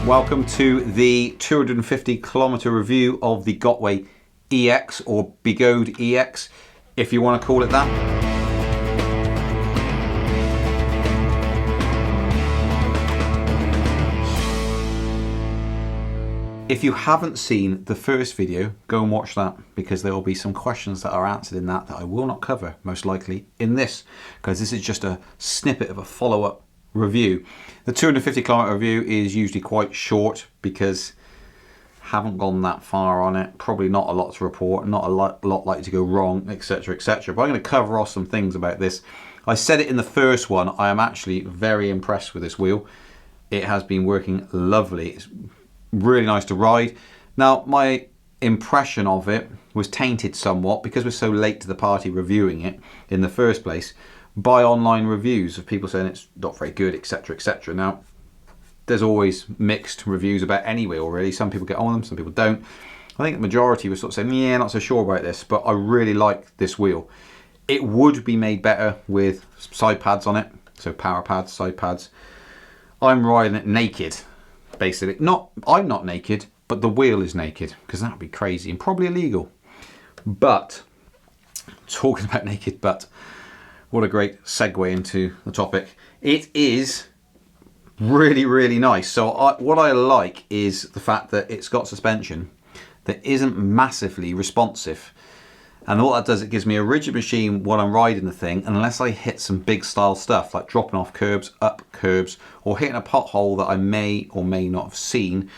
Welcome to the 250 kilometer review of the Begode EX, or Begode EX, if you want to call it that. If you haven't seen the first video, go and watch that, because there will be some questions that are answered in that I will not cover, most likely, in this, because this is just a snippet of a follow-up review. The 250 kilometer review is usually quite short because I haven't gone that far on it, probably not a lot to report, not a lot likely to go wrong, etc, etc. But I'm going to cover off some things about this. I said it in the first one, I am actually very impressed with this wheel. It has been working lovely. It's really nice to ride. Now, my impression of it was tainted somewhat because we're so late to the party reviewing it in the first place by online reviews of people saying it's not very good, etc, etc. Now, there's always mixed reviews about any wheel, really. Some people get on them, some people don't. I think the majority was sort of saying, yeah, not so sure about this, but I really like this wheel. It would be made better with side pads on it, so power pads, side pads. I'm riding it naked, basically. I'm not naked, but the wheel is naked, because that would be crazy and probably illegal. But, talking about naked, but what a great segue into the topic. It is really, really nice. So what I like is the fact that it's got suspension that isn't massively responsive. And all that does, it gives me a rigid machine while I'm riding the thing, and unless I hit some big style stuff like dropping off curbs, up curbs, or hitting a pothole that I may or may not have seen,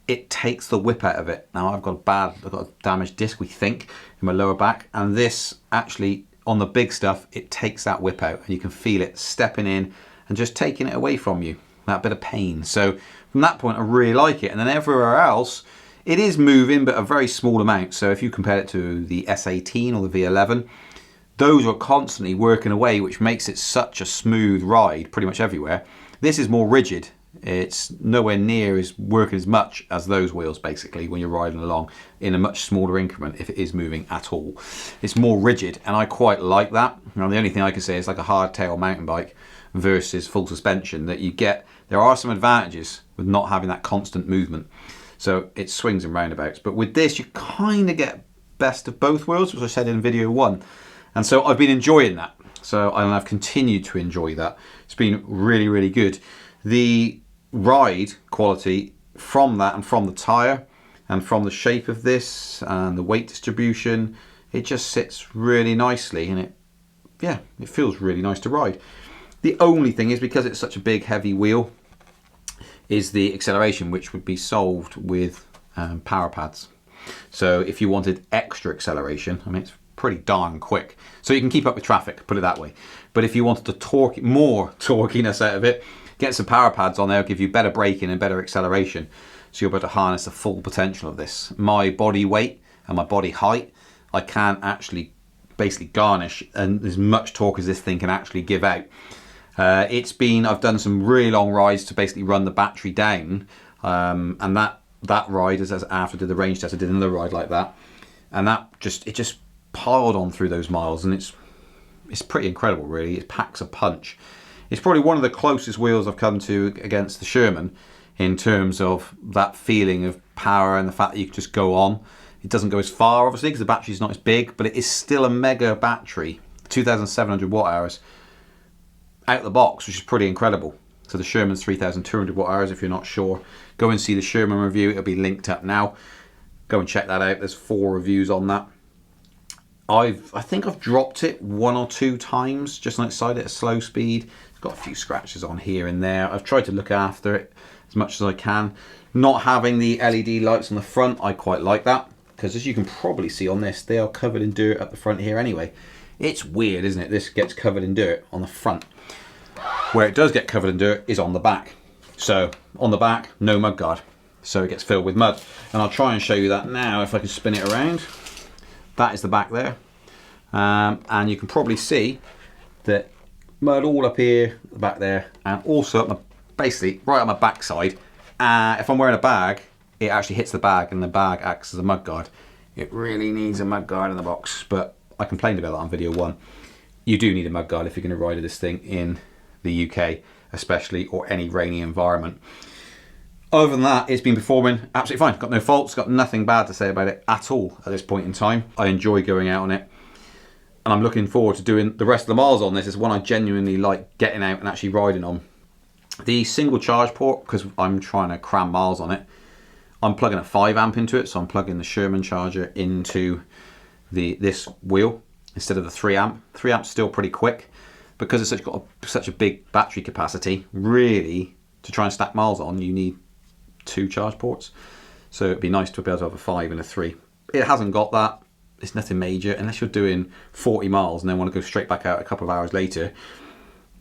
it takes the whip out of it. Now I've got a damaged disc, we think, in my lower back, and this actually, on the big stuff, it takes that whip out, and you can feel it stepping in and just taking it away from you, that bit of pain. So from that point, I really like it. And then everywhere else, it is moving, but a very small amount. So if you compare it to the S18 or the V11, those are constantly working away, which makes it such a smooth ride pretty much everywhere. This is more rigid. It's nowhere near as working as much as those wheels, basically, when you're riding along in a much smaller increment, if it is moving at all. It's more rigid, and I quite like that. Now, the only thing I can say is like a hardtail mountain bike versus full suspension, that you get, there are some advantages with not having that constant movement. So it swings and roundabouts. But with this, you kind of get best of both worlds, as I said in video one. And so I've been enjoying that. So I've continued to enjoy that. It's been really, really good. The ride quality from that, and from the tyre, and from the shape of this, and the weight distribution, it just sits really nicely, and it feels really nice to ride. The only thing is, because it's such a big heavy wheel, is the acceleration, which would be solved with power pads. So if you wanted extra acceleration, I mean, it's pretty darn quick, so you can keep up with traffic, put it that way. But if you wanted to more torquiness out of it, get some power pads on there, give you better braking and better acceleration, so you'll be able to harness the full potential of this. My body weight and my body height, I can't actually basically garnish and as much torque as this thing can actually give out. I've done some really long rides to basically run the battery down, and that ride, as after I did the range test, I did another ride like that, and it just piled on through those miles, and it's pretty incredible, really. It packs a punch. It's probably one of the closest wheels I've come to against the Sherman in terms of that feeling of power and the fact that you can just go on. It doesn't go as far, obviously, because the battery's not as big, but it is still a mega battery, 2,700 watt hours out the box, which is pretty incredible. So the Sherman's 3,200 watt hours, if you're not sure. Go and see the Sherman review, it'll be linked up now. Go and check that out, there's 4 reviews on that. I think I've dropped it 1 or 2 times, just outside at a slow speed. It's got a few scratches on here and there. I've tried to look after it as much as I can. Not having the LED lights on the front, I quite like that, because as you can probably see on this, they are covered in dirt up the front here anyway. It's weird, isn't it? This gets covered in dirt on the front. Where it does get covered in dirt is on the back. So on the back, no mud guard. So it gets filled with mud. And I'll try and show you that now if I can spin it around. That is the back there. And you can probably see that mud all up here, the back there, and also up basically right on my backside. If I'm wearing a bag, it actually hits the bag, and the bag acts as a mud guard. It really needs a mud guard in the box, but I complained about that on video one. You do need a mud guard if you're going to ride this thing in the UK, especially, or any rainy environment. Other than that, it's been performing absolutely fine. Got no faults, got nothing bad to say about it at all at this point in time. I enjoy going out on it. And I'm looking forward to doing the rest of the miles on this. It's one I genuinely like getting out and actually riding on. The single charge port, because I'm trying to cram miles on it, I'm plugging a 5 amp into it. So I'm plugging the Sherman charger into this wheel instead of the 3 amp. 3 amp's still pretty quick. Because it's got such a big battery capacity, really, to try and stack miles on, you need 2 charge ports. So it'd be nice to be able to have a 5 and a 3. It hasn't got that. It's nothing major. Unless you're doing 40 miles and then want to go straight back out a couple of hours later,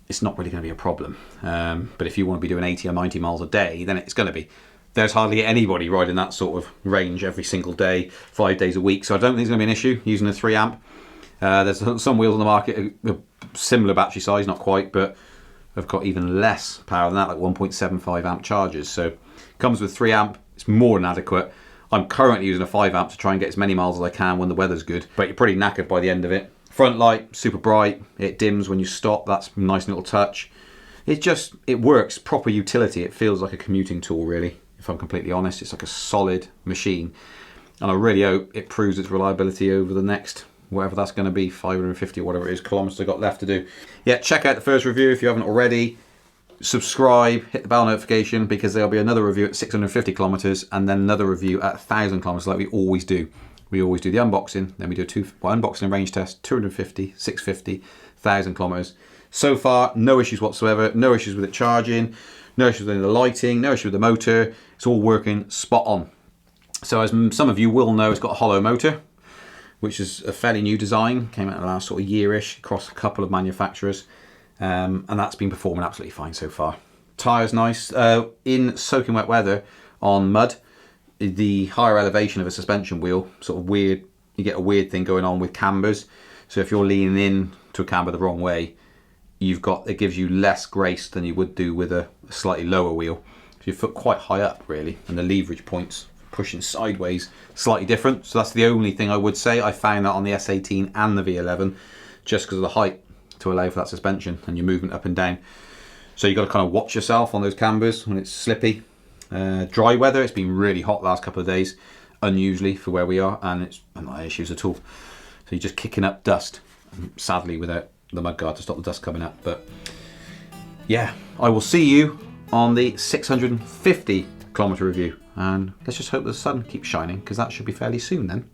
it's not really going to be a problem. But if you want to be doing 80 or 90 miles a day, then it's going to be. There's hardly anybody riding that sort of range every single day, 5 days a week. So I don't think it's going to be an issue using a 3 amp. There's some wheels on the market, similar battery size, not quite, but have got even less power than that, like 1.75 amp chargers. So it comes with 3 amp. It's more than adequate. I'm currently using a 5 amp to try and get as many miles as I can when the weather's good, but you're pretty knackered by the end of it. Front light, super bright. It dims when you stop. That's a nice little touch. It works. Proper utility. It feels like a commuting tool, really, if I'm completely honest. It's like a solid machine. And I really hope it proves its reliability over the next, whatever that's going to be, 550 or whatever it is, kilometers I've got left to do. Yeah, check out the first review if you haven't already. Subscribe, hit the bell notification, because there'll be another review at 650 kilometers and then another review at 1,000 kilometers, like we always do. We always do the unboxing, then we do unboxing and range test, 250, 650, 1,000 kilometers. So far, no issues whatsoever, no issues with it charging, no issues with the lighting, no issues with the motor. It's all working spot on. So as some of you will know, it's got a hollow motor, which is a fairly new design, came out in the last sort of year-ish across a couple of manufacturers. And that's been performing absolutely fine so far. Tyres nice. In soaking wet weather on mud, the higher elevation of a suspension wheel, sort of weird, you get a weird thing going on with cambers. So if you're leaning in to a camber the wrong way, it gives you less grace than you would do with a slightly lower wheel. So your foot quite high up, really, and the leverage points pushing sideways slightly different. So that's the only thing I would say. I found that on the S18 and the V11, just because of the height, to allow for that suspension and your movement up and down. So you've got to kind of watch yourself on those cambers when it's slippy. Dry weather, it's been really hot the last couple of days, unusually for where we are, and it's not issues at all. So you're just kicking up dust, sadly without the mudguard to stop the dust coming up. But yeah, I will see you on the 650 kilometer review, and let's just hope the sun keeps shining, because that should be fairly soon then.